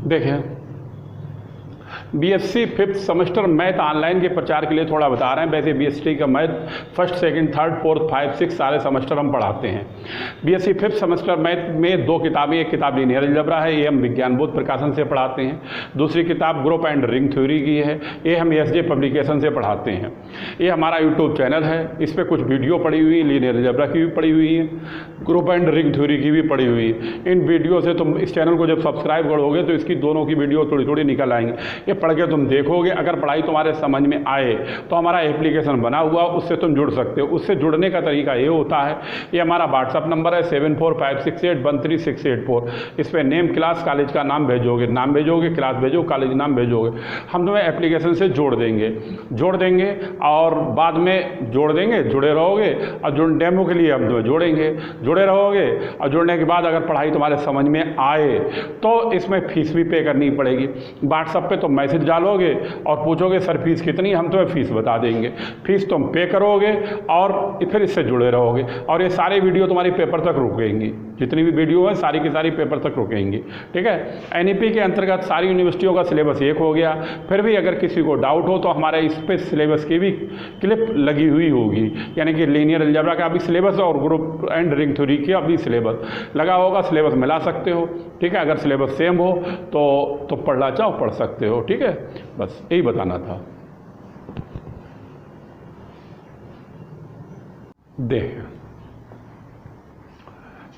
देखिए, BSc fifth semester math online के प्रचार के लिए थोड़ा बता रहे हैं। वैसे बीएससी का math first, second, third, fourth, 5, 6 सारे सेमेस्टर हम पढ़ाते हैं। बीएससी फिफ्थ सेमेस्टर मैथ में 2 किताबें, एक किताब लीनियर अलजेब्रा है, ये हम विज्ञान बोध प्रकाशन से पढ़ाते हैं। दूसरी किताब ग्रुप एंड रिंग थ्योरी की है, ये हम एसजे पब्लिकेशन से पढ़ाते हैं। ये हमारा यूट्यूब चैनल है, इस पर कुछ वीडियो पड़ी हुई है, लीनियर अलजेब्रा की भी पड़ी हुई है, ग्रुप एंड रिंग थ्योरी की भी पड़ी हुई है। इन वीडियो से तुम इस चैनल को जब सब्सक्राइब करोगे तो इसकी दोनों की वीडियो थोड़ी थोड़ी निकल आएंगी। ये पढ़ के तुम देखोगे, अगर पढ़ाई तुम्हारे समझ में आए तो हमारा एप्लीकेशन बना हुआ, उससे तुम जुड़ सकते हो। उससे जुड़ने का तरीका ये होता है, ये हमारा व्हाट्सअप नंबर है 7456813684। इस पर नेम, क्लास, कॉलेज का नाम भेजोगे, क्लास भेजो, कॉलेज नाम भेजोगे, हम तुम्हें एप्लीकेशन से जोड़ देंगे और बाद में जुड़े रहोगे और डेमो के लिए हम तुम्हें जुड़े रहोगे। और जुड़ने के बाद अगर पढ़ाई तुम्हारे समझ में आए तो इसमें फीस भी पे करनी पड़ेगी। व्हाट्सएप पे तुम मैसेज डालोगे और पूछोगे सर फीस कितनी, हम तुम्हें फीस बता देंगे। फीस तुम पे करोगे और फिर इससे जुड़े रहोगे। और ये सारे वीडियो तुम्हारी पेपर तक रुकेंगी, जितनी भी वीडियो है सारी की सारी पेपर तक रुकेंगी। ठीक है। एनईपी के अंतर्गत सारी यूनिवर्सिटियों का सिलेबस एक हो गया। फिर भी अगर किसी को डाउट हो तो हमारे इस पे सिलेबस की भी क्लिप लगी हुई होगी, यानी कि लीनियर अलजेब्रा का भी सिलेबस और ग्रुप एंड रिंग थ्योरी का भी सिलेबस लगा होगा। सिलेबस मिला सकते हो। ठीक है। अगर सिलेबस सेम हो तो पढ़ना चाहो पढ़ सकते हो। ठीक है, बस यही बताना था। देख,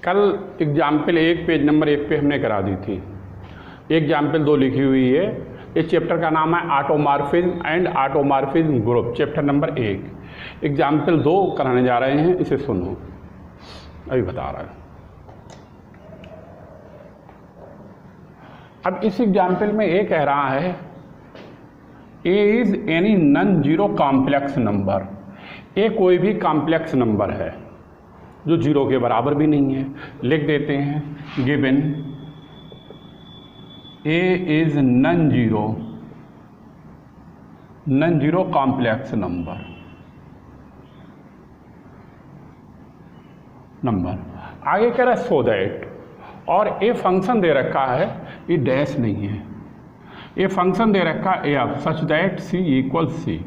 कल एग्जाम्पल 1 पेज नंबर 1 पे हमने करा दी थी। एग्जाम्पल 2 लिखी हुई है। इस चैप्टर का नाम है automorphism and automorphism group, chapter number 1। Example 2 कराने जा रहे हैं, इसे सुनो, अभी बता रहा है। अब इस एग्जाम्पल में ये कह रहा है a is any non zero complex number. A कोई भी कॉम्प्लेक्स नंबर है जो जीरो के बराबर भी नहीं है। लिख देते हैं given A is non zero complex number. आगे कह रहा है सो दैट, और ए फंक्शन दे रखा है, ये डैश नहीं है, ये फंक्शन दे रखा है a of such that c equal c.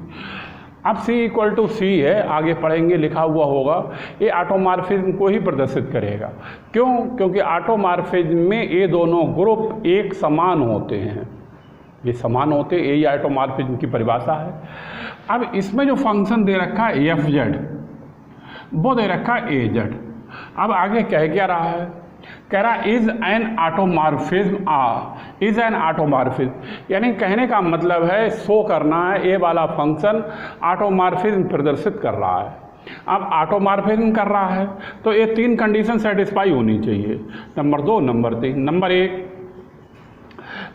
अब सी इक्वल टू सी है, आगे पढ़ेंगे लिखा हुआ होगा। ये ऑटोमॉर्फिज्म को ही प्रदर्शित करेगा। क्यों? क्योंकि ऑटोमॉर्फिज्म में ये दोनों ग्रुप एक समान होते हैं, ये समान होते, यही ऑटोमॉर्फिज्म की परिभाषा है। अब इसमें जो फंक्शन दे रखा है एफ जेड, वो दे रखा है ए जेड। अब आगे कह क्या रहा है, कह रहा is an automorphism is an automorphism, यानी कहने का मतलब है शो करना है ये वाला फंक्शन ऑटोमॉर्फिज्म प्रदर्शित कर रहा है। अब ऑटोमॉर्फिज्म कर रहा है तो ये 3 कंडीशन सेटिस्फाई होनी चाहिए। Number 2, number 3। नंबर 1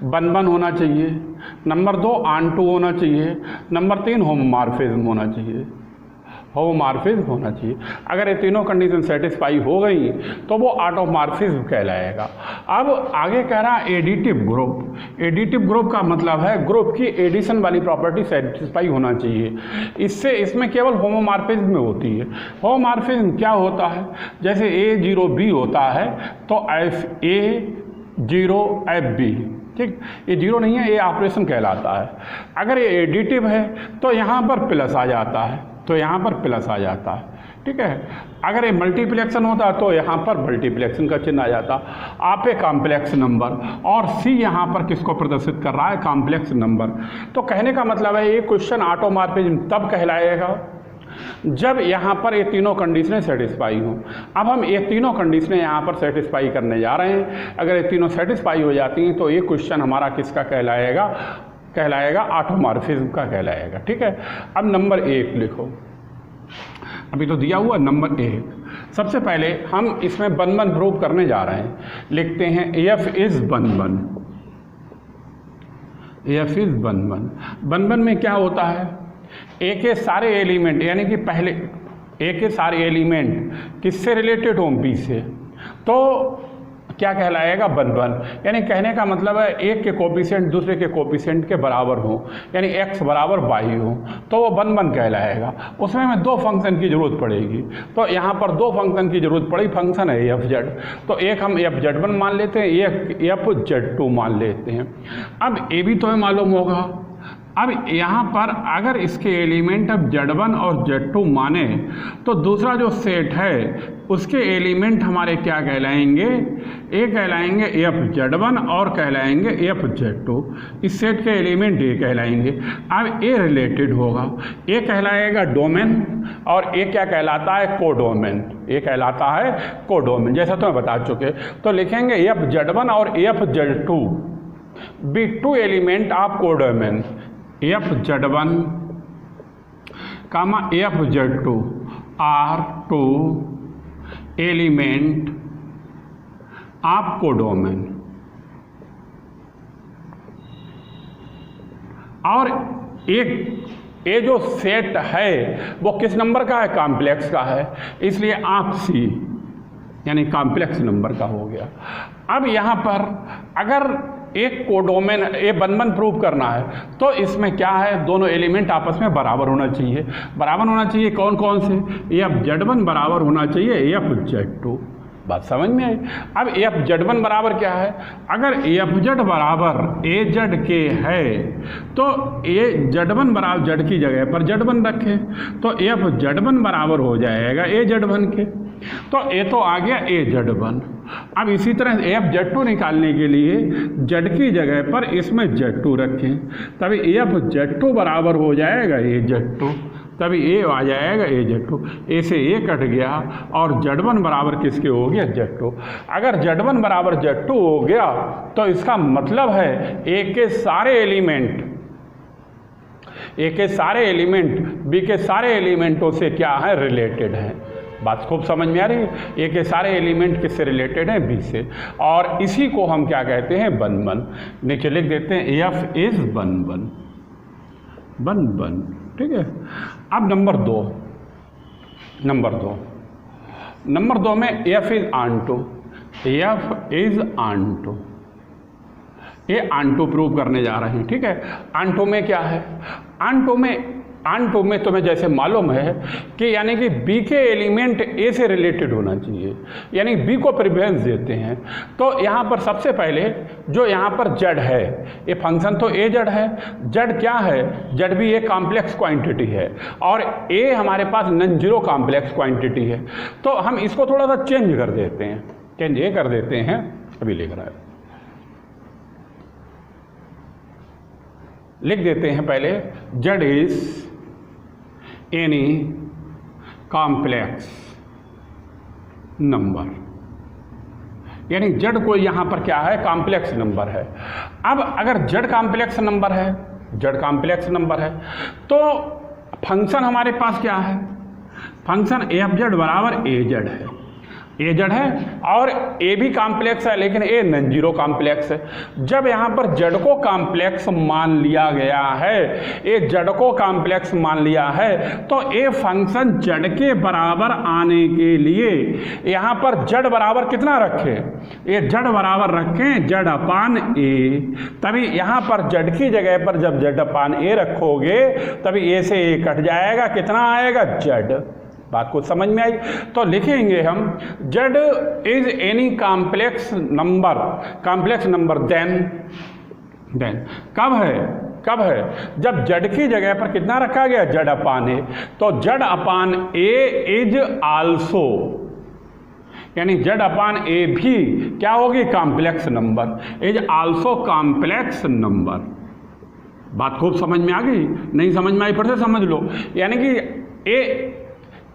1 होना चाहिए, नंबर 2 ऑन टू होना चाहिए, नंबर 3 होमोमॉर्फिज्म होना चाहिए। अगर ये तीनों कंडीशन सेटिस्फाई हो गई तो वो ऑटोमॉर्फिज्म कहलाएगा। अब आगे कह रहा है एडिटिव ग्रुप। एडिटिव ग्रुप का मतलब है ग्रुप की एडिशन वाली प्रॉपर्टी सेटिस्फाई होना चाहिए। इसमें केवल होमोमॉर्फिज्म में होती है। होमोमॉर्फिज्म क्या होता है, जैसे A0B होता है तो A0FB, ठीक, ये 0 नहीं है, ये ऑपरेशन कहलाता है। अगर ये एडिटिव है तो यहाँ पर प्लस आ जाता है, ठीक है। अगर ये मल्टीप्लेक्शन होता है तो यहाँ पर मल्टीप्लेक्शन का चिन्ह आ जाता। आप ए कॉम्प्लेक्स नंबर, और सी यहाँ पर किसको प्रदर्शित कर रहा है, कॉम्प्लेक्स नंबर। तो कहने का मतलब है ये क्वेश्चन ऑटोमॉर्फिज्म तब कहलाएगा जब यहाँ पर ये तीनों कंडीशनें सेटिस्फाई हों। अब हम ये तीनों कंडीशनें यहाँ पर सेटिस्फाई करने जा रहे हैं। अगर ये तीनों सेटिस्फाई हो जाती हैं तो ये क्वेश्चन हमारा किसका कहलाएगा ऑटोमॉर्फिज्म का कहलाएगा। ठीक है। अब नंबर 1 लिखो, अभी तो दिया हुआ नंबर 1। सबसे पहले हम इसमें 1 प्रूव करने जा रहे हैं। लिखते हैं एफ इज 1 में क्या होता है, ए के सारे एलिमेंट, यानी कि पहले ए के सारे एलिमेंट किससे रिलेटेड हों, बी से। तो क्या कहलाएगा, बन बन। यानी कहने का मतलब है एक के कोफिशिएंट दूसरे के कोफिशिएंट के बराबर हो, यानी x बराबर y हो, तो वो बन बन कहलाएगा। उसमें हमें दो फंक्शन की जरूरत पड़ेगी, तो यहाँ पर दो फंक्शन की जरूरत पड़ी। फंक्शन है एफ जेड, तो एक हम एफ जेड वन मान लेते हैं, एक एफ जेड टू मान लेते हैं। अब ए भी तो हमें मालूम होगा। अब यहाँ पर अगर इसके एलिमेंट अब Z1 और Z2 माने तो दूसरा जो सेट है उसके एलिमेंट हमारे क्या कहलाएंगे, ए कहलाएंगे एफ Z1 और कहलाएंगे एफ Z2। इस सेट के एलिमेंट ए कहलाएंगे। अब ए रिलेटेड होगा, ए कहलाएगा डोमेन और ए क्या कहलाता है, कोडोमेन। ए कहलाता है कोडोमेन, जैसा तो मैं बता चुके। तो लिखेंगे एफ Z1 और F Z2 be two element of codomain. F Z1 comma F Z2 are two element of codomain. और एक ये जो सेट है वो किस नंबर का है, कॉम्प्लेक्स का है, इसलिए आप सी यानी कॉम्प्लेक्स नंबर का हो गया। अब यहाँ पर अगर एक कोडोमेन ए बन बन प्रूव करना है तो इसमें क्या है, दोनों एलिमेंट आपस में बराबर होना चाहिए। बराबर होना चाहिए कौन कौन से, एफ Z1 बराबर होना चाहिए एफ Z2। बात समझ में आई। अब एफ Z1 बराबर क्या है, अगर एफ जेड बराबर ए जेड के है तो ए Z1 बराबर जेड की जगह पर Z1 रखें तो एफ Z1 बराबर हो जाएगा ए Z1 के। तो ए तो आ गया ए Z1। अब इसी तरह एफ Z2 निकालने के लिए जेड की जगह पर इसमें Z2 रखें, तभी एफ Z2 बराबर हो जाएगा ए Z2, तभी ए आ जाएगा ए Z2। ए से ए कट गया और Z1 बराबर किसके हो गया, Z2। अगर Z1 बराबर Z2 हो गया तो इसका मतलब है ए के सारे एलिमेंट बी के सारे एलिमेंटों से क्या है, रिलेटेड हैं। बात खूब समझ में आ रही है। ए के सारे एलिमेंट किससे रिलेटेड हैं, बी से, और इसी को हम क्या कहते हैं, बन बन। नीचे लिख देते हैं एफ इज बन बन, बन बन, ठीक है। अब नंबर दो में F is onto, F is onto, ये आंटो प्रूव करने जा रहे हैं, ठीक है। आंटो में क्या है, आंटो में तुम्हें जैसे मालूम है कि यानी कि बी के एलिमेंट ए से रिलेटेड होना चाहिए, यानी बी को प्रेफरेंस देते हैं। तो यहाँ पर सबसे पहले जो यहाँ पर जेड है, ये फंक्शन तो ए जेड है, जेड क्या है, जेड भी एक कॉम्प्लेक्स क्वांटिटी है और ए हमारे पास नॉन जीरो कॉम्प्लेक्स क्वांटिटी है। तो हम इसको थोड़ा सा चेंज कर देते हैं, चेंज ये कर देते हैं, अभी लिख रहा है, लिख देते हैं पहले Z is any complex number, यानी जेड कोई यहाँ पर क्या है, कॉम्प्लेक्स नंबर है। अब अगर जेड कॉम्प्लेक्स नंबर है तो फंक्शन हमारे पास क्या है, फंक्शन एफ जेड बराबर ए जेड है, ए जेड है और ए भी कॉम्प्लेक्स है लेकिन ए नॉन जीरो कॉम्प्लेक्स है। जब यहाँ पर जेड को कॉम्प्लेक्स मान लिया गया है, ए जेड को कॉम्प्लेक्स मान लिया है, तो ए फंक्शन जेड के बराबर आने के लिए यहाँ पर जेड बराबर कितना रखें, ए जेड बराबर रखें जेड अपान ए, तभी यहाँ पर जेड की जगह पर जब जेड अपान ए रखोगे तभी ए से ए कट जाएगा, कितना आएगा, जेड। बात को समझ में आई। तो लिखेंगे हम Z is any complex number then कब है जब जेड की जगह पर कितना रखा गया, जेड अपान ए, तो z upon A is also, यानी जेड अपान ए भी क्या होगी, complex number, is also complex number. बात खूब समझ में आ गई, नहीं समझ में आई फिर से समझ लो। यानी कि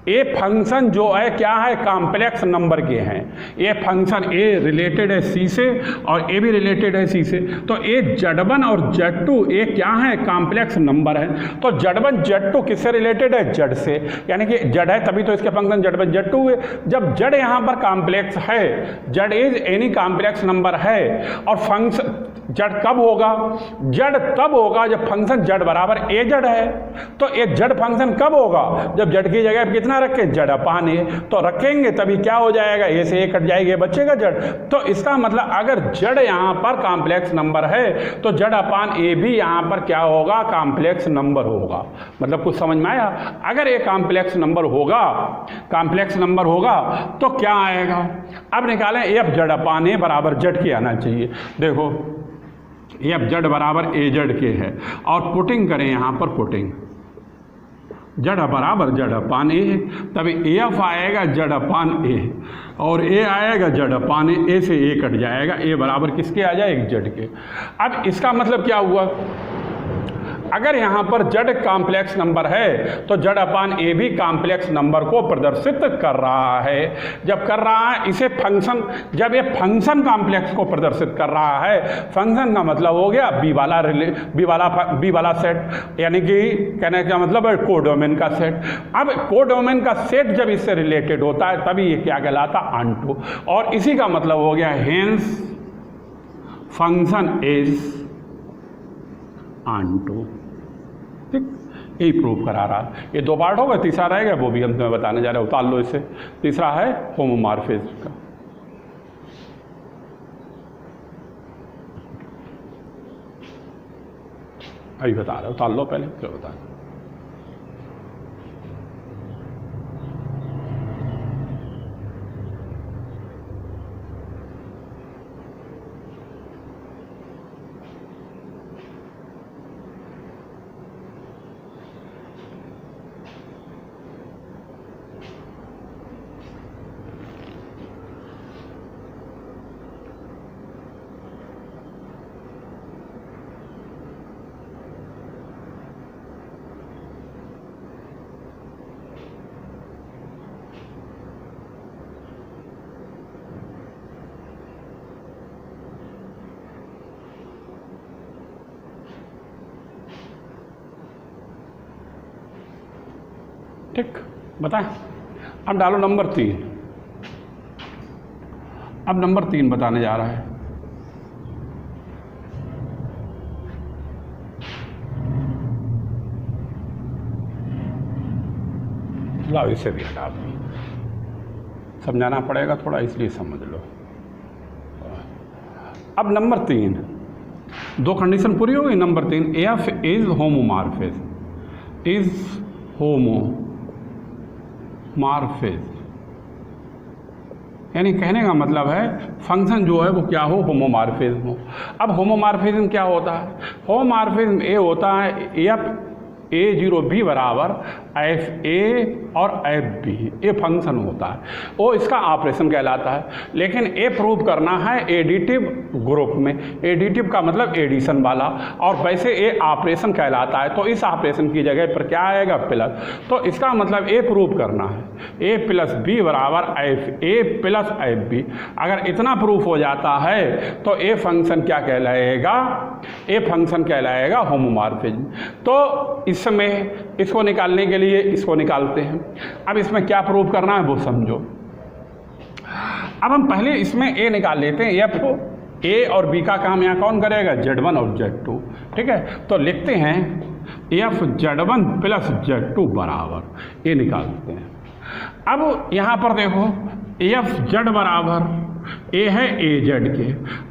ए फंक्शन जो है क्या है, कॉम्प्लेक्स नंबर के हैं। ये फंक्शन ए रिलेटेड है सी से और ए भी रिलेटेड है सी से, तो ए Z1 और Z2 ए क्या है, कॉम्प्लेक्स नंबर है। तो Z1 Z2 किससे रिलेटेड है, जेड से, यानी कि जेड है तभी तो इसके फंक्शन Z1 Z2 हुए। जब जेड यहाँ पर कॉम्प्लेक्स है, Z is any complex number है और फंक्शन जड़ कब होगा? जड़ तब होगा जब फंक्शन जड़ बराबर ए जड़ है। तो ए जड़ फंक्शन कब होगा? जब जड़ की जगह कितना रखें? जड़ अपान ए। तो रखेंगे तभी क्या हो जाएगा? ए से ए कट जाएगी, बचेगा जड़। तो इसका मतलब अगर जड़ यहाँ पर कॉम्प्लेक्स नंबर है तो जड़ अपान ए भी यहाँ पर क्या होगा? कॉम्प्लेक्स नंबर होगा। मतलब कुछ समझ में आया? अगर ये कॉम्प्लेक्स नंबर होगा तो क्या आएगा? अब निकालें एफ जड़ अपान ए बराबर जड़ के आना चाहिए। देखो एफ जड़ बराबर ए जड़ के है और पुटिंग करें यहाँ पर, पुटिंग जड़ बराबर जड़ अपान ए, तभी एफ आएगा जड़ अपान ए और ए आएगा जड़ अपान ए से ए कट जाएगा, ए बराबर किसके आ जाएगा? जड़ के। अब इसका मतलब क्या हुआ? अगर यहाँ पर जड़ कॉम्प्लेक्स नंबर है तो जड़ अपान ए भी कॉम्प्लेक्स नंबर को प्रदर्शित कर रहा है। जब कर रहा है इसे फंक्शन, जब ये फंक्शन कॉम्प्लेक्स को प्रदर्शित कर रहा है, फंक्शन का मतलब हो गया बी वाला सेट, यानी कि कहने का मतलब है कोडोमेन का सेट। अब कोडोमेन का सेट जब इससे रिलेटेड होता है तभी ये क्या कहलाता? ऑनटू। और इसी का मतलब हो गया हेंस फंक्शन इज ऑनटू। ठीक, यही प्रूव करा रहा है। ये दो पार्ट होगा, तीसरा रहेगा वो भी हम तुम्हें बताने जा रहे हैं, उतार लो इसे। तीसरा है होमोमॉर्फिज्म का। अभी बता रहे हो, उतार लो पहले फिर बता रहे। ठीक, बताएं। अब डालो नंबर 3। अब नंबर 3 बताने जा रहा है। लाओ इसे भी हटा दो, समझाना पड़ेगा थोड़ा, इसलिए समझ लो। अब नंबर 3, दो कंडीशन पूरी होगी। Number 3, F is homomorphism, is homomorphism, यानी कहने का मतलब है फंक्शन जो है वो क्या हो? होमोमॉर्फिज्म हो। अब होमोमॉर्फिज्म क्या होता है? होमोमॉर्फिज्म ये होता है एफ A0B बराबर एफ ए और एफ बी, ये फंक्शन होता है, वो इसका ऑपरेशन कहलाता है। लेकिन ये प्रूव करना है एडिटिव ग्रुप में, एडिटिव का मतलब एडिशन वाला, और वैसे ये ऑपरेशन कहलाता है। तो इस ऑपरेशन की जगह पर क्या आएगा? प्लस। तो इसका मतलब ये प्रूव करना है ए प्लस बी बराबर F A plus F B. अगर इतना प्रूफ हो जाता है तो ये फंक्शन क्या कहलाएगा? ये फंक्शन कहलाएगा होमोमॉर्फिज्म। तो इसमें इसको निकालने के लिए इसको निकालते हैं। अब इसमें क्या प्रूव करना है वो समझो। अब हम पहले इसमें ए निकाल लेते हैं। एफ ए और बी का काम यहाँ कौन करेगा? Z1 और Z2। ठीक है, तो लिखते हैं एफ Z1 प्लस Z2 बराबर, ये निकालते हैं। अब यहाँ पर देखो एफ Z बराबर ए है ए जेड के।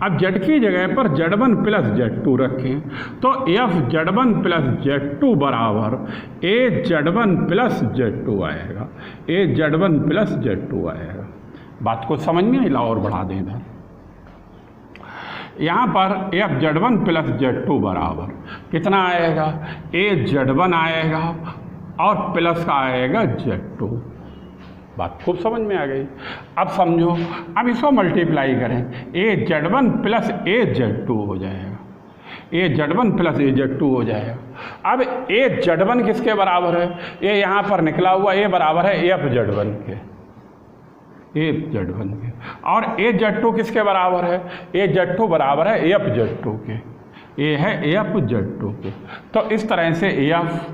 अब जेड की जगह पर Z1 प्लस Z2 रखें, तो एफ Z1 प्लस Z2 बराबर ए Z1 प्लस Z2 आएगा, ए Z1 प्लस Z2 आएगा। बात को समझ में ला और बढ़ा दें इधर। यहाँ पर एफ Z1 प्लस Z2 बराबर कितना आएगा? ए Z1 आएगा और प्लस का आएगा Z2। बात खूब समझ में आ गई। अब समझो, अब इसको मल्टीप्लाई करें, ए Z1 प्लस ए Z2 हो जाएगा, ए Z1 प्लस ए Z2 हो जाएगा। अब ए Z1 किसके बराबर है? ये यहाँ पर निकला हुआ ए बराबर है एफ Z1 के, ए Z1 के। और ए Z2 किसके बराबर है? ए Z2 बराबर है एफ Z2 के। ए है एफ Z2 के। तो इस तरह से एफ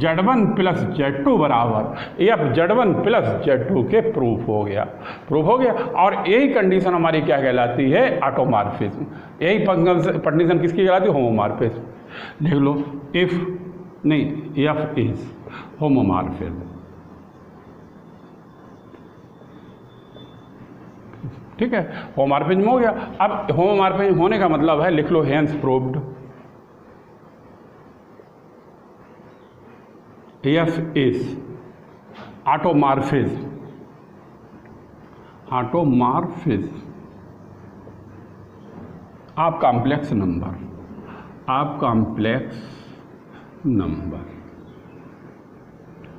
Z1 प्लस Z2 बराबर एफ Z1 प्लस Z2 के प्रूफ हो गया, और यही कंडीशन हमारी क्या कहलाती है, ऑटोमॉर्फिज्म। यही कंडीशन किसकी कहलाती है, होमोमॉर्फिज्म। देख लो, इफ नहीं एफ इज होमोमॉर्फिज्म, ठीक है, होमोमॉर्फिज्म हो गया। अब होमोमॉर्फिज्म होने का मतलब है, लिख लो hence proved f is automorphism of complex number,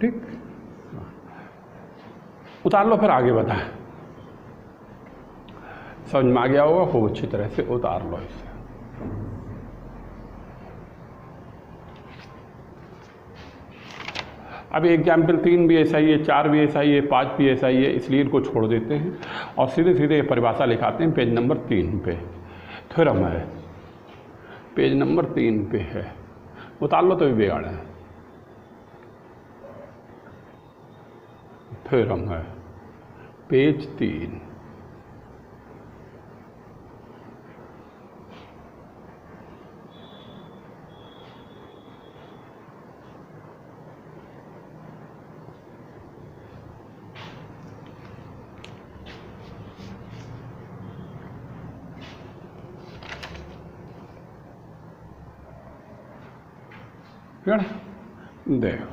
ठीक। उतार लो, फिर आगे बताएं। समझ में आ गया होगा, खूब अच्छी तरह से उतार लो इसे। अब एग्जाम्पल 3 भी ऐसा ही है, 4 भी ऐसा ही है, 5 भी ऐसा ही है, इसलिए इनको छोड़ देते हैं और सीधे सीधे परिभाषा लिखाते हैं पेज नंबर 3 पे। थ्योरम है, पेज नंबर 3 पे है, उतार लो तो भी बिगाड़ है। थ्योरम है पेज 3। देखो,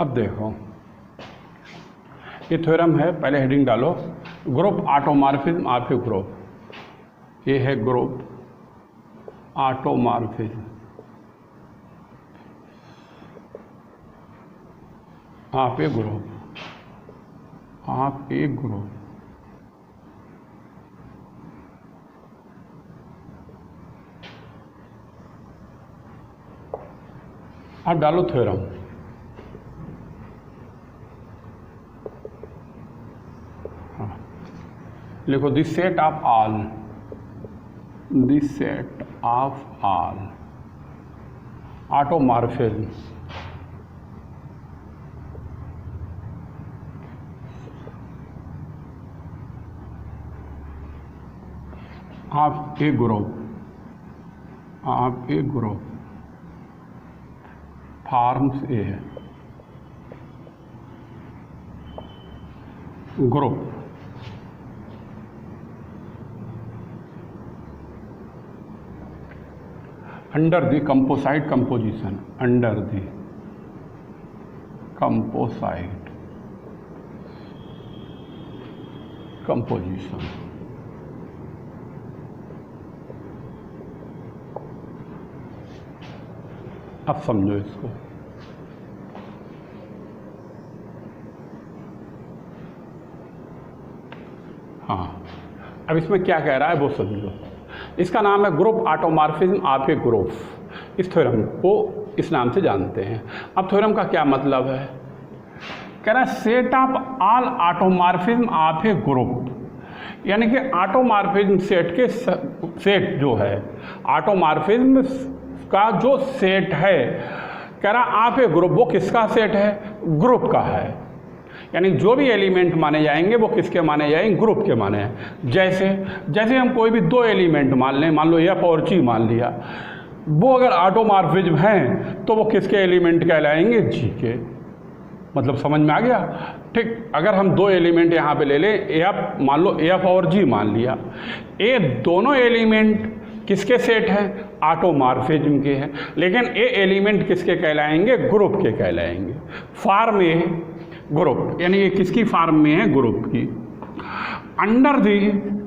अब देखो, ये थ्योरम है, पहले हेडिंग डालो, group automorphism of a group. ये है group automorphism of a group, अब डालो थ्योरम। लिखो this set of all automorphism of a group forms a group under the composite composition, अब समझो इसको। हाँ, अब इसमें क्या कह रहा है वो समझो। इसका नाम है group automorphism of a group. इस थ्योरम को इस नाम से जानते हैं। अब थ्योरम का क्या मतलब है, कह रहा है set of all automorphism of a group, यानी कि ऑटोमॉर्फिज्म सेट के सेट जो है, ऑटोमॉर्फिज्म का जो सेट है, कह रहा ऑफ ए ग्रुप, वो किसका सेट है, ग्रुप का है। यानी जो भी एलिमेंट माने जाएंगे वो किसके माने जाएंगे, ग्रुप के माने हैं। जैसे हम कोई भी 2 एलिमेंट मान लें, मान लो एफ और जी मान लिया, वो अगर ऑटोमॉर्फिज्म हैं तो वो किसके एलिमेंट कहलाएंगे, जी के। मतलब समझ में आ गया, ठीक। अगर हम 2 एलिमेंट यहाँ पे ले लें, एफ मान लो, एफ और जी मान लिया, ये दोनों एलिमेंट किसके सेट हैं, ऑटोमॉर्फिज्म के हैं, लेकिन ये एलिमेंट किसके कहलाएंगे, ग्रुप के कहलाएंगे। फॉर्म ए ग्रुप, यानी ये किसकी फॉर्म में है, ग्रुप की, अंडर दी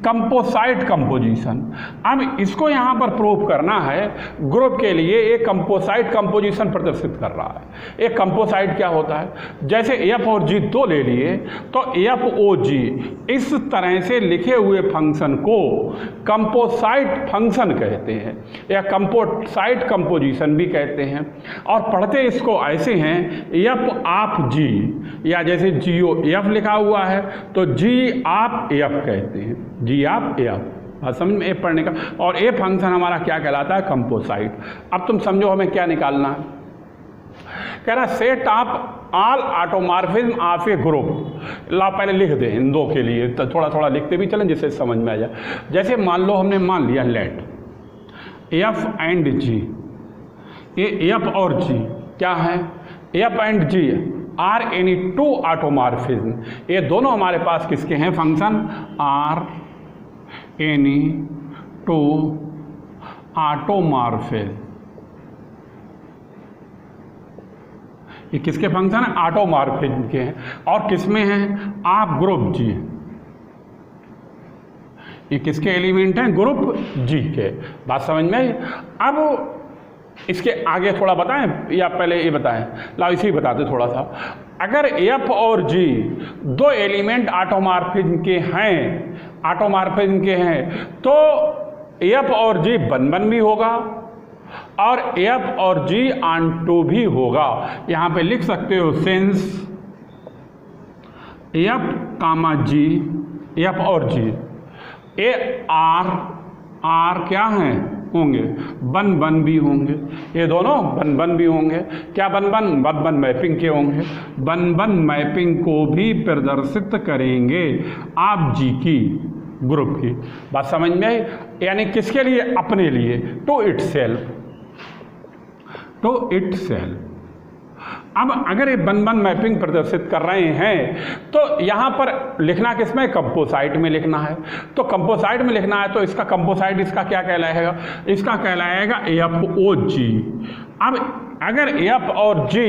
कंपोसाइट कंपोजिशन। अब इसको यहाँ पर प्रूव करना है, ग्रुप के लिए एक कंपोसाइट कंपोजिशन प्रदर्शित कर रहा है। एक कंपोसाइट क्या होता है, जैसे एफ और जी दो ले लिए तो एफ ओ जी इस तरह से लिखे हुए फंक्शन को कंपोसाइट फंक्शन कहते हैं या कंपोसाइट कंपोजिशन भी कहते हैं। और पढ़ते इसको ऐसे हैं, एफ आप जी, या जैसे जियो एफ लिखा हुआ है तो जी आप एफ कहते हैं, जी आप एफ, समझ में, एफ पढ़ने का। और ए फंक्शन हमारा क्या कहलाता है, कंपोसाइट। अब तुम समझो हमें क्या निकालना है, कह रहा set of all automorphism of a group. ला पहले लिख दें इन दो के लिए, तो थोड़ा थोड़ा लिखते भी चलें जिससे समझ में आ जाए। जैसे मान लो हमने मान लिया लेट एफ एंड जी, ये एफ और जी क्या है, F and G are any two automorphism, ये दोनों हमारे पास किसके हैं function, are any two automorphism. ये किसके फंक्शन है, ऑटोमॉर्फिज्म के हैं। और किसमें हैं, आप ग्रुप जी, ये किसके एलिमेंट हैं, ग्रुप जी के। बात समझ में आई। अब इसके आगे थोड़ा बताएं या पहले ये बताएं, लाओ इसी बताते थोड़ा सा। अगर एफ और जी दो एलिमेंट ऑटोमॉर्फिज्म के हैं, ऑटोमॉर्फिज्म के हैं, तो एफ और जी बन भी होगा और एफ और जी ऑन2 भी होगा। यहां पे लिख सकते हो सिंस एफ कामा जी, एफ और जी ए आर क्या हैं, होंगे बन भी होंगे, ये दोनों बन भी होंगे। क्या बन मैपिंग के होंगे, बन मैपिंग को भी प्रदर्शित करेंगे आप जी की, ग्रुप की। बात समझ में आई। यानी किसके लिए, अपने लिए, टू इटसेल्फ। अब अगर ये बन मैपिंग प्रदर्शित कर रहे हैं तो यहाँ पर लिखना किसमें, कंपोसाइट में लिखना है। तो कंपोसाइट में लिखना है तो इसका कंपोसाइट इसका क्या कहलाएगा, इसका कहलाएगा एफ ओ जी। अब अगर एफ और जी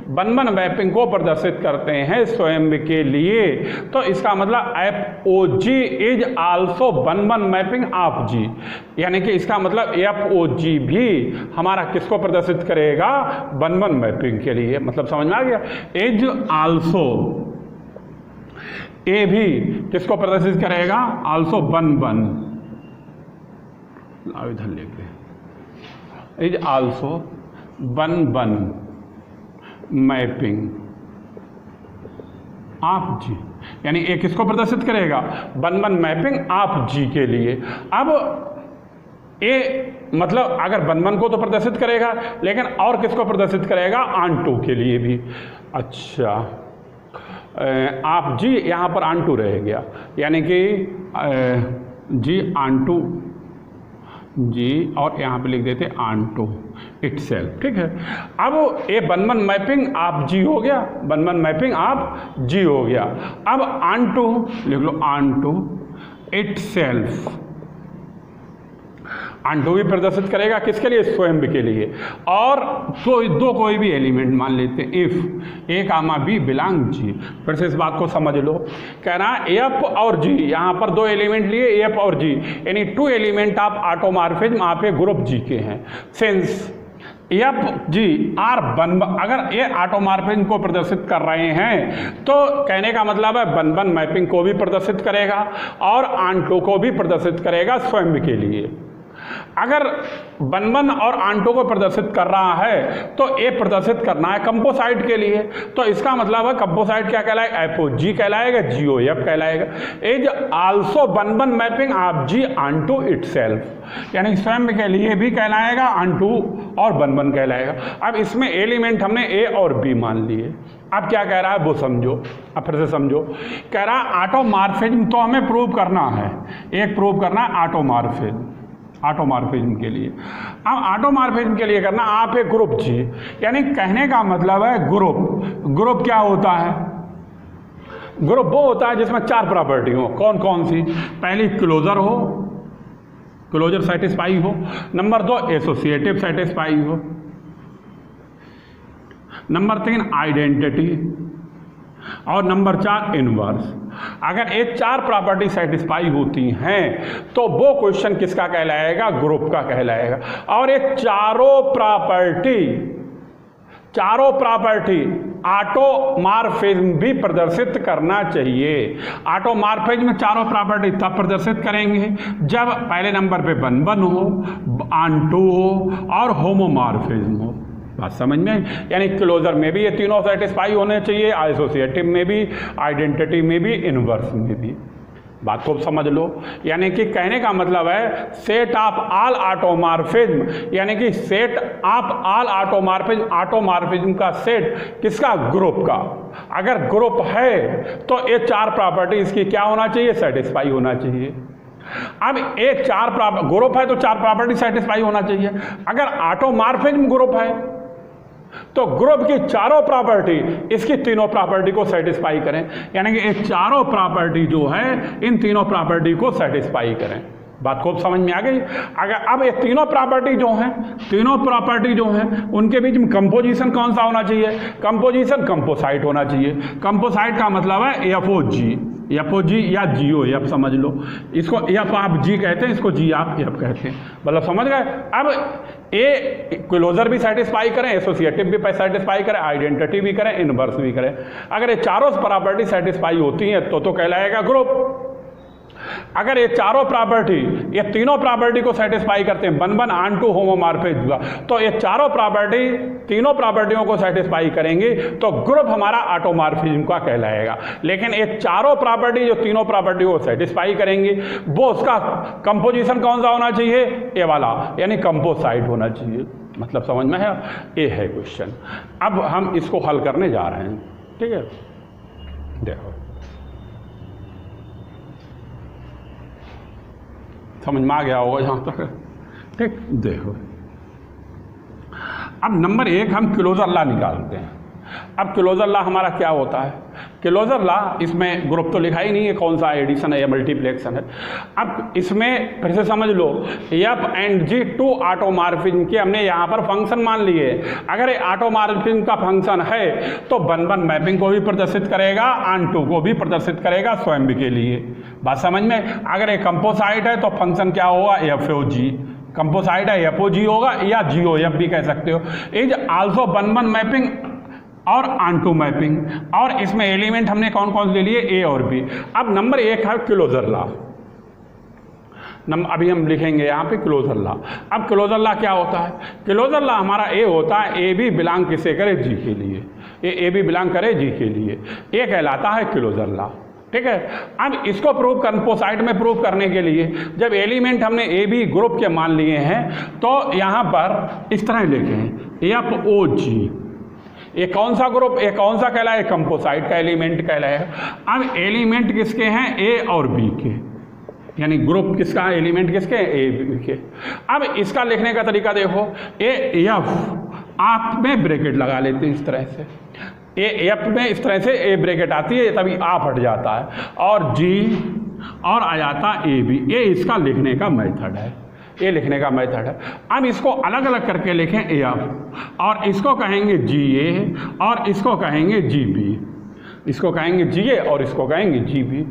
बन मैपिंग को प्रदर्शित करते हैं स्वयं के लिए, तो इसका मतलब F O G is also one mapping of G. यानी कि इसका मतलब एफ ओ जी भी हमारा किसको प्रदर्शित करेगा, बन मैपिंग के लिए। मतलब समझ में आ गया। इज आल्सो, ए भी किसको प्रदर्शित करेगा, आल्सो बन। इधर लेके इज आल्सो बन मैपिंग आप जी, यानी एक किसको प्रदर्शित करेगा, बन मैपिंग आप जी के लिए। अब ए मतलब अगर बन को तो प्रदर्शित करेगा, लेकिन और किसको प्रदर्शित करेगा, ऑन2 के लिए भी। अच्छा, आप जी यहाँ पर ऑन2 रह गया, यानी कि जी ऑन2 जी, और यहाँ पे लिख देते ऑन2 इटसेल्फ। ठीक है। अब ये बन मैपिंग आप जी हो गया, बन मैपिंग आप जी हो गया। अब ऑन2 लिख लो, ऑन2 इटसेल्फ। ऑन2 भी प्रदर्शित करेगा किसके लिए, स्वयं के लिए। और तो दो कोई भी एलिमेंट मान लेते हैं, if a comma b belong g. फिर से इस बात को समझ लो, कह रहा है एफ और जी, यहाँ पर दो एलिमेंट लिए एफ और जी, यानी टू एलिमेंट ऑफ ऑटोमॉर्फिज्म आप ए ग्रुप जी के हैं। सिंस एफ जी आर बन, अगर ये ऑटोमॉर्फिज्म को प्रदर्शित कर रहे हैं तो कहने का मतलब है बन मैपिंग को भी प्रदर्शित करेगा और ऑन2 को भी प्रदर्शित करेगा स्वयं के लिए। अगर बन और ऑन2 को प्रदर्शित कर रहा है तो ए प्रदर्शित करना है कंपोसाइट के लिए, तो इसका मतलब है कंपोसाइट क्या कहलाएगा, एफ ओ जी कहलाएगा, जी ओ एफ कहलाएगा। Is also one mapping of ji ऑन2 itself, यानी स्वयं के लिए भी कहलाएगा, ऑन2 और बन कहलाएगा। अब इसमें एलिमेंट हमने ए और बी मान लिए। अब क्या कह रहा है वो समझो, अब फिर से समझो। कह रहा है ऑटोमॉर्फिज्म तो हमें प्रूव करना है, एक प्रूव करना है ऑटोमॉर्फिज्म, ऑटोमॉर्फिज्म के लिए। अब ऑटोमॉर्फिज्म के लिए करना आप एक ग्रुप जी, यानी कहने का मतलब है ग्रुप क्या होता है, ग्रुप वो होता है जिसमें चार प्रॉपर्टी हो। कौन कौन सी, पहली क्लोजर हो, क्लोजर सेटिस्फाई हो। नंबर 2 एसोसिएटिव सेटिस्फाई हो। Number 3 identity. और नंबर 4 इनवर्स। अगर ये 4 प्रॉपर्टी सेटिस्फाई होती हैं तो वो क्वेश्चन किसका कहलाएगा? ग्रुप का कहलाएगा। और ये चारों प्रॉपर्टी ऑटोमॉर्फिज्म भी प्रदर्शित करना चाहिए। ऑटोमॉर्फिज्म चारों प्रॉपर्टी तब प्रदर्शित करेंगे जब पहले नंबर पे 1 हो, ऑनटू हो और होमोमॉर्फिज्म हो। बात समझ में? यानी क्लोजर में भी ये तीनों सेटिस्फाई होने चाहिए, एसोसिएटिव में भी, आइडेंटिटी में भी, इनवर्स में भी। बात को समझ लो। यानी कि कहने का मतलब है सेट ऑफ ऑल ऑटोमॉर्फिज्म, यानी कि set of all automorphism, automorphism का सेट किसका? ग्रुप का। अगर ग्रुप है तो ये 4 प्रॉपर्टी इसकी क्या होना चाहिए? सेटिस्फाई होना चाहिए। अब ये 4 ग्रुप है तो 4 प्रॉपर्टी सेटिस्फाई होना चाहिए। अगर ऑटोमॉर्फिज्म ग्रुप है तो ग्रुप की चारों प्रॉपर्टी इसकी तीनों प्रॉपर्टी को सेटिस्फाई करें। यानी कि ये चारों प्रॉपर्टी जो है इन तीनों प्रॉपर्टी को सेटिस्फाई करें। बात खूब समझ में आ गई? अगर अब ये तीनों प्रॉपर्टी जो हैं उनके बीच में कंपोजिशन कौन सा होना चाहिए? कंपोजिशन कंपोसाइट होना चाहिए। कंपोसाइट का मतलब है एफओजी या जीओ एफ समझ लो। इसको एफ आप जी कहते हैं, इसको जी आप एफ कहते हैं। मतलब समझ गए? अब ए क्लोजर भी सेटिस्फाई करें, एसोसिएटिव भी सेटिस्फाई करें, आइडेंटिटी भी करें, इनवर्स भी करें। अगर ये चारों प्रॉपर्टी सेटिस्फाई होती हैं तो कहलाएगा ग्रुप। अगर ये चारों प्रॉपर्टी, ये तीनों प्रॉपर्टी को सेटिस्फाई करते हैं, 1 ऑनटू होमोमॉर्फिज्म, तो ये चारों प्रॉपर्टी तीनों प्रॉपर्टियों को सेटिस्फाई करेंगे तो ग्रुप हमारा ऑटोमॉर्फिज्म का कहलाएगा। लेकिन ये चारों प्रॉपर्टी जो तीनों प्रॉपर्टी को सेटिस्फाई करेंगे वो उसका कंपोजिशन कौन सा होना चाहिए? ये वाला, यानी कंपोसाइट होना चाहिए। मतलब समझ में है? ये है क्वेश्चन। अब हम इसको हल करने जा रहे हैं। ठीक है, देखो समझ में आ गया होगा यहाँ तक। ठीक, देखो अब नंबर 1 हम क्लोजर लॉ निकालते हैं। अब क्लोजर लॉ हमारा क्या होता है? क्लोजर लॉ, इसमें ग्रुप तो लिखा ही नहीं है कौन सा एडिशन है या मल्टीप्लेक्शन है। अब इसमें फिर से समझ लो, एफ एंड जी 2 ऑटोमॉर्फिज्म के हमने यहाँ पर फंक्शन मान लिए। अगर ये ऑटोमॉर्फिज्म का फंक्शन है तो 1 मैपिंग को भी प्रदर्शित करेगा, ऑन टू को भी प्रदर्शित करेगा स्वयं के लिए। बात समझ में? अगर ये कंपोसाइट है तो फंक्शन क्या होगा? एफओजी। कंपोसाइट है एफओजी होगा या जीओएफ भी कह सकते हो। इज आल्सो 1 मैपिंग और ऑनटू मैपिंग। और इसमें एलिमेंट हमने कौन कौन से ले लिए? ए और बी। अब नंबर 1 है क्लोजर लॉ। अभी हम लिखेंगे यहाँ पे क्लोजर लॉ। अब क्लोजर लॉ क्या होता है? क्लोजर लॉ हमारा ए होता है, ए बी बिलोंग किसे करे? जी के लिए। ए बी बिलोंग करे जी के लिए, ये कहलाता है क्लोजर लॉ। ठीक है, अब इसको प्रूव कंपोसाइट में प्रूव करने के लिए जब एलिमेंट हमने ए बी ग्रुप के मान लिए हैं तो यहाँ पर इस तरह लिखें एफ ओ जी। ये कौन सा ग्रुप, ये कौन सा कहलाए? कंपोसाइट का एलिमेंट कहलाएगा। अब एलिमेंट किसके हैं? ए और बी के, यानी ग्रुप किसका? एलिमेंट किसके? ए बी के। अब इसका लिखने का तरीका देखो, ए एफ आप में ब्रैकेट लगा लेते हैं इस तरह से। ए एफ में इस तरह से ए ब्रैकेट आती है तभी आप हट जाता है, और जी और आ जाता ए बी। ये इसका लिखने का मेथड है, ये लिखने का मेथड है। अब इसको अलग अलग करके लिखें एफ, और इसको कहेंगे जी ए और इसको कहेंगे जी बी। इसको कहेंगे जी ए और इसको कहेंगे जी बी।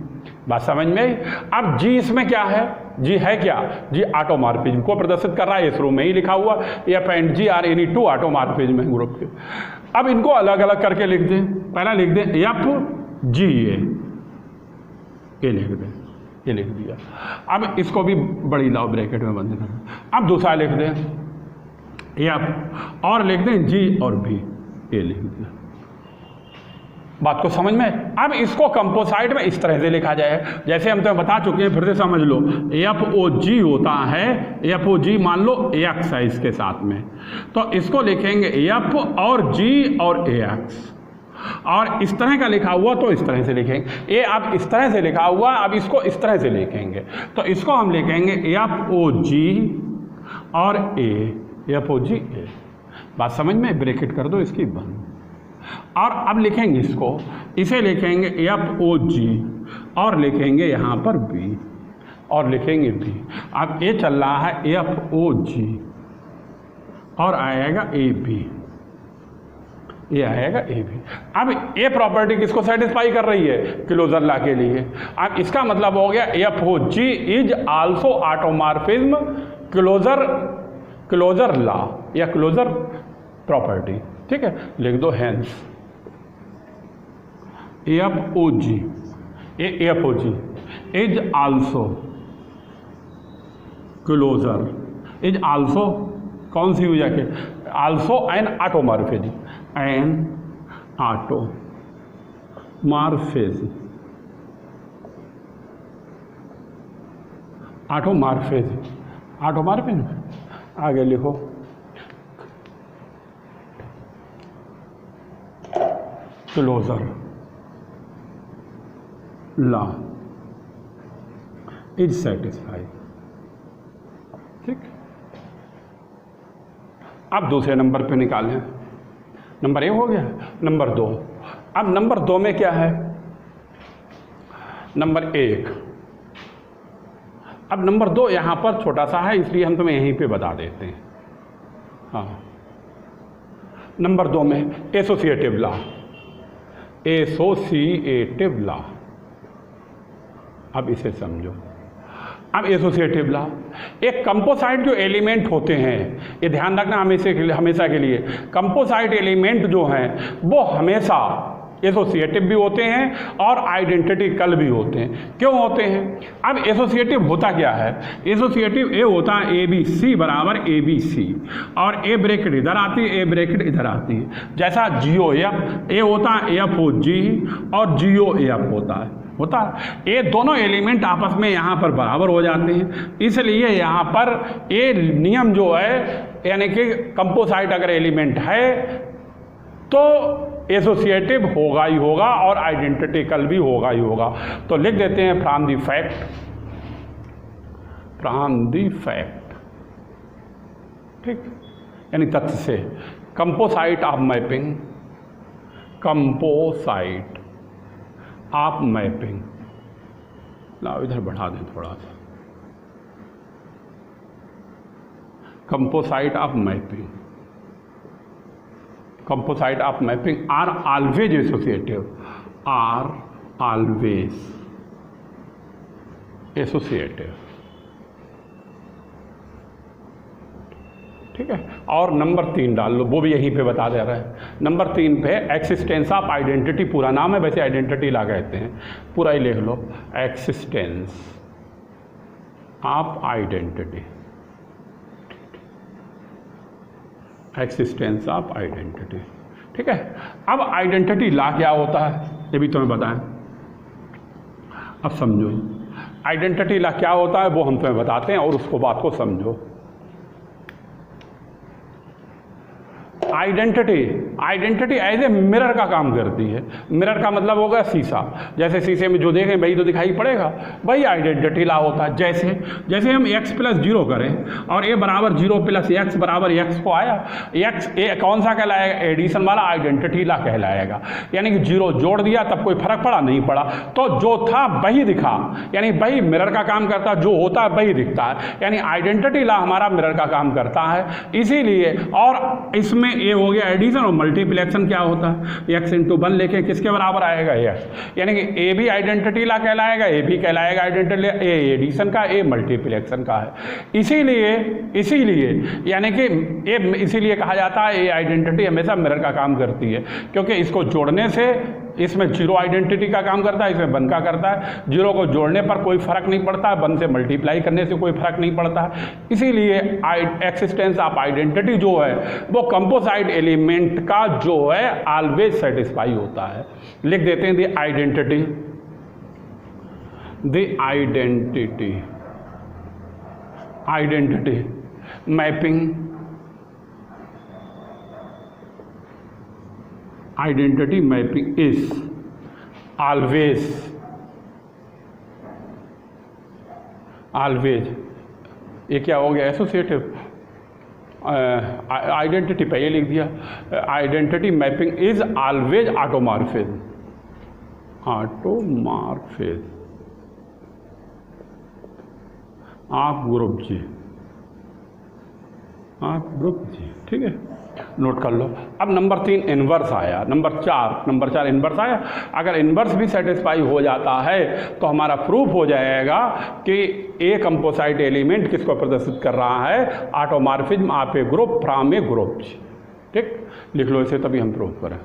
बात समझ में? अब जी इसमें क्या है? जी है क्या? जी ऑटोमॉर्फिज्म को प्रदर्शित कर रहा है, इस रूम में ही लिखा हुआ F and G are any 2 automorphism है ग्रुप के। अब इनको अलग अलग करके लिख दें। पहला लिख दें एफ जी ए, ये लिख दें, ये लिख दिया। अब इसको भी बड़ी लाओ ब्रैकेट में बंद करना। अब दूसरा लिख दें एफ और लिख दें जी और बी, ये लिख दिया। बात को समझ में? अब इसको कंपोसाइट में इस तरह से लिखा जाए जैसे हम तो बता चुके हैं, फिर से समझ लो। एफ ओ जी होता है, एफ ओ जी मान लो एक्स है इसके साथ में, तो इसको लिखेंगे एफ और जी और ए एक्स। और इस तरह का लिखा हुआ तो इस तरह से लिखेंगे। ये अब इस तरह से लिखा हुआ, अब इसको इस तरह से लिखेंगे तो इसको हम लिखेंगे एफ ओ जी और ए, एफ ओ जी ए। बात समझ में? ब्रैकेट कर दो इसकी बंद। और अब लिखेंगे इसको, इसे लिखेंगे एफ ओ जी और लिखेंगे यहाँ पर बी और लिखेंगे बी। अब ये चल रहा है एफ ओ जी और आएगा ए बी, ये आएगा ए भी। अब ये प्रॉपर्टी किसको सेटिस्फाई कर रही है? क्लोजर लॉ के लिए। अब इसका मतलब हो गया F O G is also automorphism closure law या क्लोजर प्रॉपर्टी। ठीक है, लिख दो hence F O G is also closure is also कौन सी हुई जाके आल्सो एन ऑटोमॉर्फिज्म ऑटोमॉर्फिज्म आगे लिखो क्लोजर लॉ इज सेटिस्फाइड। ठीक, अब दूसरे नंबर पे निकालें। नंबर 1 हो गया, नंबर 2। अब नंबर 2 में क्या है? नंबर 1। अब नंबर 2 यहाँ पर छोटा सा है, इसलिए हम तुम्हें यहीं पे बता देते हैं। हाँ, नंबर 2 में एसोसिएटिव लॉ। अब इसे समझो। अब एसोसिएटिव लॉ, एक कंपोसाइट जो एलिमेंट होते हैं, ये ध्यान रखना हमेशा के लिए, कंपोसाइट एलिमेंट जो हैं वो हमेशा एसोसिएटिव भी होते हैं और आइडेंटिटिकल भी होते हैं। क्यों होते हैं? अब एसोसिएटिव होता क्या है? एसोसिएटिव ए होता है ए बी सी बराबर ए बी सी, और ए ब्रैकेट इधर आती है, ए ब्रैकेट इधर आती है। जैसा जियो एफ, ए होता है एफ ओ जी और जियो एफ होता है। ये दोनों एलिमेंट आपस में यहाँ पर बराबर हो जाते हैं, इसलिए यहाँ पर ये नियम जो है, यानी कि कंपोसाइट अगर एलिमेंट है तो एसोसिएटिव होगा ही होगा और आइडेंटिटिकल भी होगा ही होगा। तो लिख देते हैं फ्रॉम द फैक्ट, ठीक, यानी तथ्य से, कंपोसाइट ऑफ मैपिंग लाओ इधर बढ़ा दें थोड़ा सा, composite of mapping are always associative. ठीक है, और नंबर 3 डाल लो, वो भी यहीं पे बता दे रहा है। नंबर 3 पे एक्सिस्टेंस ऑफ आइडेंटिटी, पूरा नाम है वैसे आइडेंटिटी लॉ कहते हैं, पूरा ही लिख लो, एक्सिस्टेंस ऑफ आइडेंटिटी। ठीक है, अब आइडेंटिटी लॉ क्या होता है ये भी तुम्हें बताएं। अब समझो आइडेंटिटी लॉ क्या होता है वो हम तुम्हें बताते हैं और उसको बात को समझो। आइडेंटिटी एज ए मिरर का काम करती है। मिरर का मतलब होगा शीशा, जैसे शीशे में जो देखें वही तो दिखाई पड़ेगा, वही आइडेंटिटी लॉ होता है। जैसे हम x + 0 करें और a = 0 + x = x को आया, x ए कौन सा कहलाएगा? एडिशन वाला आइडेंटिटी लॉ कहलाएगा। यानी कि 0 जोड़ दिया तब कोई फर्क पड़ा नहीं पड़ा, तो जो था वही दिखा, यानी वही मिरर का काम करता है, जो होता है वही दिखता है, यानी आइडेंटिटी लॉ हमारा मिरर का काम करता है। इसीलिए, और इसमें ये हो गया एडिशन, और मल्टीप्लेक्शन क्या होता है? x × 1 लेके किसके बराबर आएगा? x, यानी कि ए भी आइडेंटिटी लॉ कहलाएगा, ए भी कहलाएगा आइडेंटिटी, ए एडिशन का, ए मल्टीप्लेक्शन का है। इसीलिए यानी कि इसीलिए कहा जाता है ये आइडेंटिटी हमेशा मिरर का काम करती है, क्योंकि इसको जोड़ने से इसमें 0 आइडेंटिटी का काम करता है, इसमें 1 का करता है। 0 को जोड़ने पर कोई फर्क नहीं पड़ता है, 1 से मल्टीप्लाई करने से कोई फर्क नहीं पड़ता है। इसीलिए एक्सिस्टेंस ऑफ आइडेंटिटी जो है वो कंपोसाइट एलिमेंट का जो है ऑलवेज सेटिस्फाई होता है। लिख देते हैं the identity mapping is always ये क्या हो गया? एसोसिएटिव। आइडेंटिटी पे ये लिख दिया, identity mapping is always automorphism of group g. ठीक है, नोट कर लो। अब नंबर 3 इन्वर्स आया, नंबर चार इन्वर्स आया। अगर इन्वर्स भी सेटिस्फाई हो जाता है तो हमारा प्रूफ हो जाएगा कि ए कंपोसाइट एलिमेंट किसको प्रदर्शित कर रहा है, automorphism of a group from A group. ठीक, लिख लो इसे तभी हम प्रूफ करें।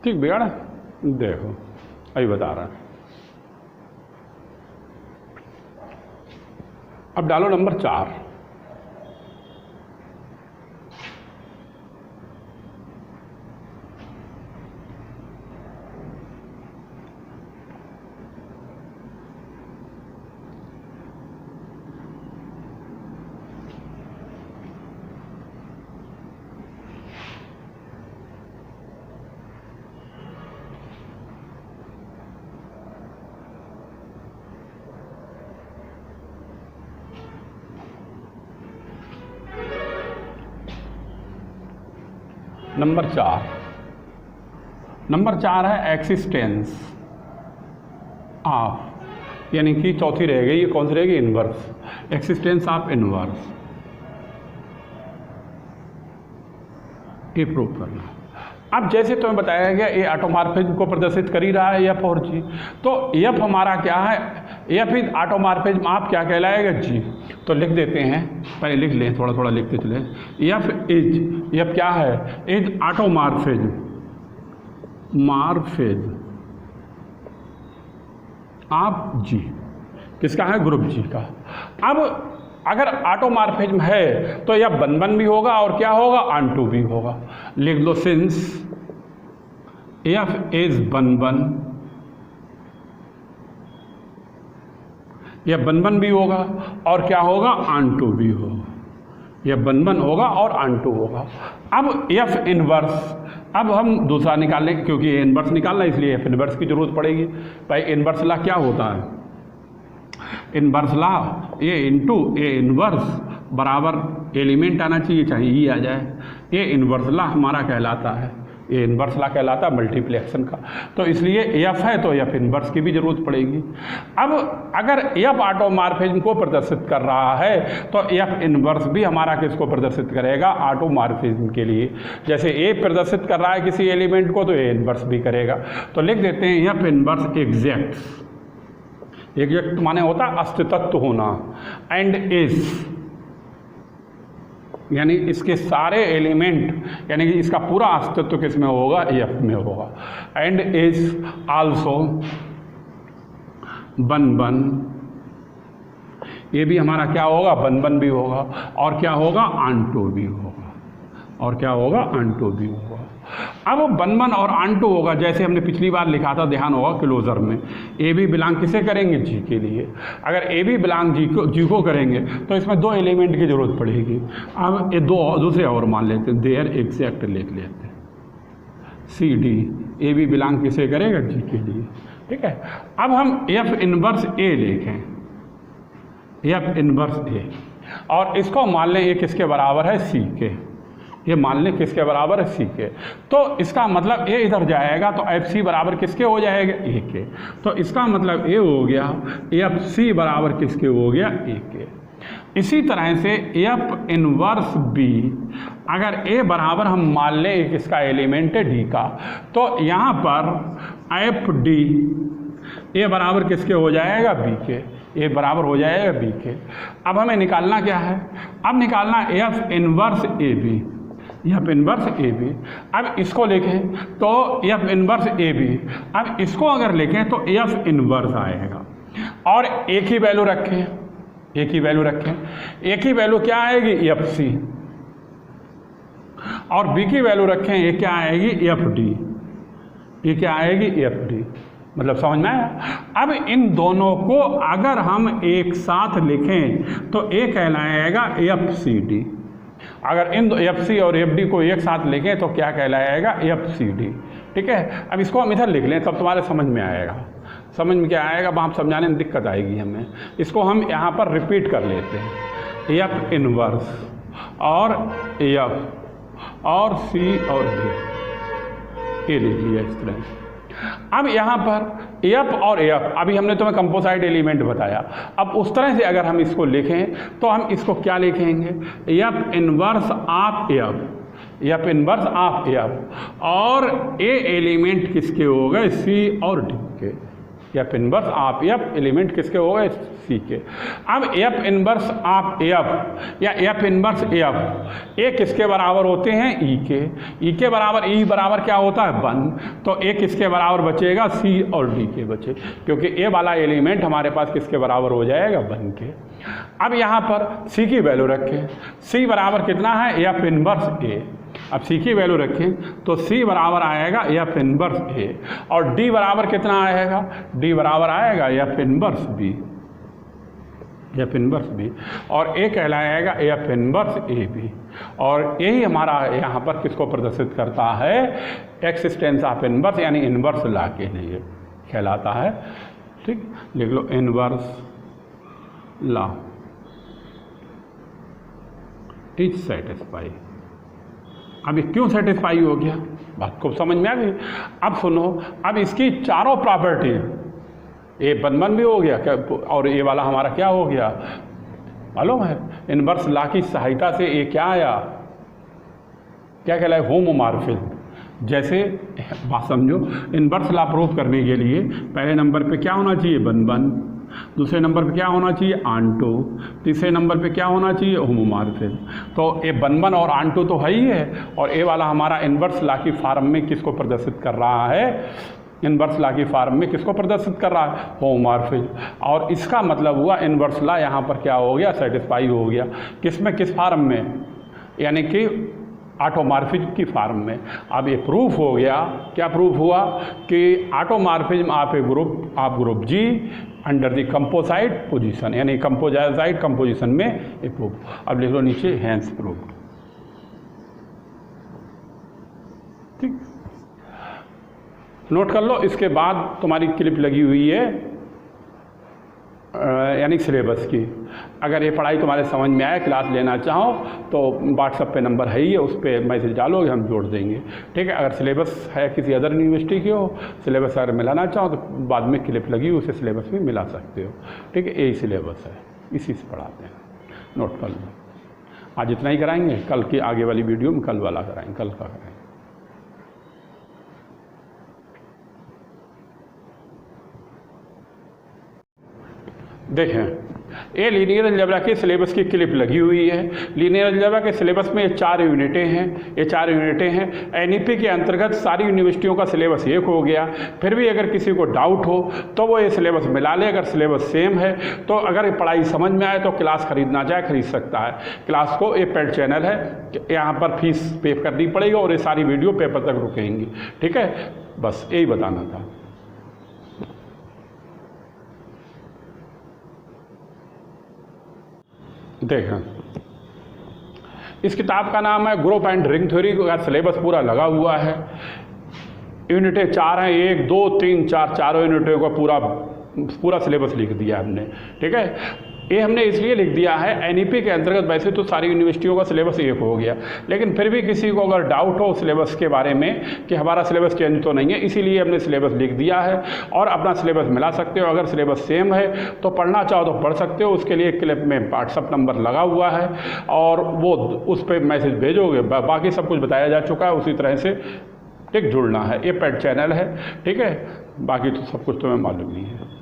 ठीक बिगाड़ा, देखो अभी बता रहा। अब डालो नंबर 4। नंबर 4 है एक्सिस्टेंस ऑफ, यानी कि चौथी रह गई, ये कौन सी रहेगी, इनवर्स, एक्सिस्टेंस ऑफ इनवर्स, ये प्रूव करना। अब जैसे तुम्हें बताया गया ये ऑटोमॉर्फिज्म को प्रदर्शित कर ही रहा है एफ और जी, तो एफ हमारा क्या है, एफ इज ऑटोमॉर्फिज्म ऑफ क्या कहलाएगा, जी। तो लिख देते हैं, पहले लिख लें, थोड़ा थोड़ा लिखते चले। एफ क्या है, इज ऑटोमॉर्फिज्म ऑफ जी, किसका है, ग्रुप जी का। अब अगर ऑटोमॉर्फिज्म है तो यह बन भी होगा और क्या होगा, ऑन भी होगा। लिख लो सिंस एफ इज बन, यह बन भी होगा और क्या होगा, ऑन भी होगा। यह बन होगा और ऑन होगा। अब एफ इनवर्स, अब हम दूसरा निकाल लेंगे क्योंकि ए इनवर्स निकालना, इसलिए एफ इनवर्स की जरूरत पड़ेगी। भाई इनवर्स ला क्या होता है, inverse law A into A inverse बराबर एलिमेंट आना चाहिए, चाहे ई आ जाए। ए इनवर्स ला हमारा कहलाता है, ए इनवर्स ला कहलाता है मल्टीप्लिकेशन का, तो इसलिए एफ है तो एफ इनवर्स की भी जरूरत पड़ेगी। अब अगर एफ ऑटोमॉर्फिज्म को प्रदर्शित कर रहा है तो एफ इनवर्स भी हमारा किसको प्रदर्शित करेगा, ऑटोमॉर्फिज्म के लिए। जैसे ए प्रदर्शित कर रहा है किसी एलिमेंट को तो ए इनवर्स भी करेगा। तो लिख देते हैं एफ इनवर्स एग्जैक्ट माने होता है अस्तित्व होना, एंड इज यानी इसके सारे एलिमेंट, यानी कि इसका पूरा अस्तित्व किस में होगा, एफ में होगा। एंड इज आल्सो बन, ये भी हमारा क्या होगा, बन भी होगा और क्या होगा, ऑन भी होगा, और क्या होगा, ऑन भी होगा। अब बन और ऑन होगा, जैसे हमने पिछली बार लिखा था, ध्यान होगा क्लोजर में, ए भी बिलोंग किसे करेंगे, जी के लिए। अगर ए भी बिलोंग जी को करेंगे तो इसमें 2 एलिमेंट की जरूरत पड़ेगी। अब ये दूसरे और मान लेते हैं, देयर एग्जैक्ट लिख लेते हैं, सी डी, ए भी बिलोंग किसे करेगा, जी के लिए। ठीक है, अब हम एफ इनवर्स ए लिखें, एफ इनवर्स ए, और इसको मान लें ये किसके बराबर है, सी के। ये मान लें किसके बराबर है, सी के। तो इसका मतलब ए इधर जाएगा तो एफ सी बराबर किसके हो जाएगा, ए के। तो इसका मतलब ए हो गया, एफ सी बराबर किसके हो गया, ए के। इसी तरह से एफ इनवर्स बी, अगर ए बराबर हम मान लें एक इसका एलिमेंट है डी का, तो यहाँ पर एफ डी ए बराबर किसके हो जाएगा, बी के। ए बराबर हो जाएगा बी के। अब हमें निकालना क्या है, अब निकालना F inverse A B, F inverse A B. अब इसको लिखें तो एफ इनवर्स ए बी, अब इसको अगर लिखें तो एफ इनवर्स आएगा, और एक ही वैल्यू रखें, ए की वैल्यू रखें, ए की वैल्यू क्या आएगी एफ सी, और बी की वैल्यू रखें ये क्या आएगी एफ डी, ये क्या आएगी एफ डी। मतलब समझ में आया। अब इन दोनों को अगर हम एक साथ लिखें तो ये कहलाएगा एफ सी डी। अगर इन एफ सी और एफ डी को एक साथ लिखें तो क्या कहलाएगा एफ सी डी। ठीक है, अब इसको हम इधर लिख लें तब तुम्हारे समझ में आएगा। समझ में क्या आएगा, वहाँ समझाने में दिक्कत आएगी हमें। इसको हम यहाँ पर रिपीट कर लेते हैं, एफ इनवर्स और एफ और सी और डी, ये लिख लिया इस तरह से। अब यहाँ पर एफ और एफ, अभी हमने तुम्हें कंपोजिट एलिमेंट बताया, अब उस तरह से अगर हम इसको लिखें तो हम इसको क्या लिखेंगे, F inverse of F, F inverse of F, और ए एलिमेंट किसके हो गए सी और डी के, F inverse of F element किसके हो गए सी के। अब एफ इनवर्स ऑफ एफ या एफ इनवर्स एफ ए किसके बराबर होते हैं ई के, ई के बराबर, ई बराबर क्या होता है 1, तो ए किसके बराबर बचेगा सी और डी के बचे, क्योंकि ए वाला एलिमेंट हमारे पास किसके बराबर हो जाएगा 1 के। अब यहाँ पर सी की वैल्यू रखें, सी बराबर कितना है एफ इनवर्स ए, अब सी की वैल्यू रखें तो सी बराबर आएगा एफ इनवर्स ए, और डी बराबर कितना आएगा, डी बराबर आएगा F inverse B, F inverse B, और ए कहलाएगा एफ इनवर्स ए बी। और यही हमारा यहाँ पर किसको प्रदर्शित करता है, एक्सिस्टेंस ऑफ इनवर्स यानी इनवर्स लॉ के लिए कहलाता है। ठीक, लिख लो इनवर्स लॉ इज सेटिस्फाई। अब क्यों सेटिस्फाई हो गया, बात को समझ में आ गई। अब सुनो, अब इसकी चारों प्रॉपर्टी, ए 1 भी हो गया क्या, और ये वाला हमारा क्या हो गया मालूम है, इनवर्स लॉ की सहायता से ये क्या आया, क्या कहलाए होमोमॉर्फिज्म। जैसे बात समझो, इनवर्स लॉ प्रूफ करने के लिए पहले नंबर पे क्या होना चाहिए 1, दूसरे नंबर पे क्या होना चाहिए ऑनटो, तीसरे नंबर पे क्या होना चाहिए होमोमॉर्फिज्म। तो ए 1 और ऑनटो तो है ही है, और ए वाला हमारा इनवर्स लॉ की फॉर्म में किसको प्रदर्शित कर रहा है, इनवर्स लॉ की फॉर्म में किसको प्रदर्शित कर रहा है होमोमॉर्फिज्म। और इसका मतलब हुआ इनवर्स लॉ यहाँ पर क्या हो गया सेटिस्फाई हो गया, किस में, किस फॉर्म में, यानी कि ऑटोमॉर्फिज्म की फॉर्म में। अब ये प्रूफ हो गया, क्या प्रूफ हुआ कि automorphism of a group of group G under the composite position, यानी कंपोजिट कंपोजिशन में ये प्रूफ। अब लिख लो नीचे हैंस प्रूफ। ठीक, नोट कर लो। इसके बाद तुम्हारी क्लिप लगी हुई है यानी सिलेबस की। अगर ये पढ़ाई तुम्हारे समझ में आए, क्लास लेना चाहो तो व्हाट्सएप पे नंबर है ही है, उस पर मैसेज डालोगे, हम जोड़ देंगे। ठीक है, अगर सिलेबस है किसी अदर यूनिवर्सिटी की हो, सिलेबस अगर मिलाना चाहो तो बाद में क्लिप लगी उसे सिलेबस भी मिला सकते हो। ठीक है, यही सिलेबस है, इसी से पढ़ाते हैं, नोट कर लो। आज इतना ही कराएंगे, कल की आगे वाली वीडियो में कल वाला कराएंगे, कल का कराएंगे। देखें, ये लीनियर अलजेब्रा की सिलेबस की क्लिप लगी हुई है। लीनियर अलजेब्रा के सिलेबस में ये 4 यूनिटें हैं, ये 4 यूनिटें हैं। एनईपी के अंतर्गत सारी यूनिवर्सिटियों का सिलेबस एक हो गया। फिर भी अगर किसी को डाउट हो तो वो ये सिलेबस मिला ले, अगर सिलेबस सेम है तो अगर पढ़ाई समझ में आए तो क्लास खरीदना चाहे खरीद सकता है। क्लास को ये पेड चैनल है, यहाँ पर फीस पे करनी पड़ेगी और ये सारी वीडियो पेपर तक रुकेंगी। ठीक है, बस यही बताना था। देखें, इस किताब का नाम है ग्रुप एंड रिंग थ्योरी का सिलेबस पूरा लगा हुआ है। यूनिटें 4 हैं, 1 2 3 4, चारों यूनिटों का पूरा सिलेबस लिख दिया हमने। ठीक है, ये हमने इसलिए लिख दिया है, एनईपी के अंतर्गत वैसे तो सारी यूनिवर्सिटियों का सिलेबस एक हो गया, लेकिन फिर भी किसी को अगर डाउट हो सिलेबस के बारे में कि हमारा सिलेबस चेंज तो नहीं है, इसीलिए हमने सिलेबस लिख दिया है और अपना सिलेबस मिला सकते हो। अगर सिलेबस सेम है तो पढ़ना चाहो तो पढ़ सकते हो। उसके लिए क्लिप में व्हाट्सअप नंबर लगा हुआ है और वो उस पर मैसेज भेजोगे, बाकी सब कुछ बताया जा चुका है, उसी तरह से ठीक जुड़ना है। ये पेड चैनल है, ठीक है, बाकी तो सब कुछ तुम्हें मालूम नहीं है।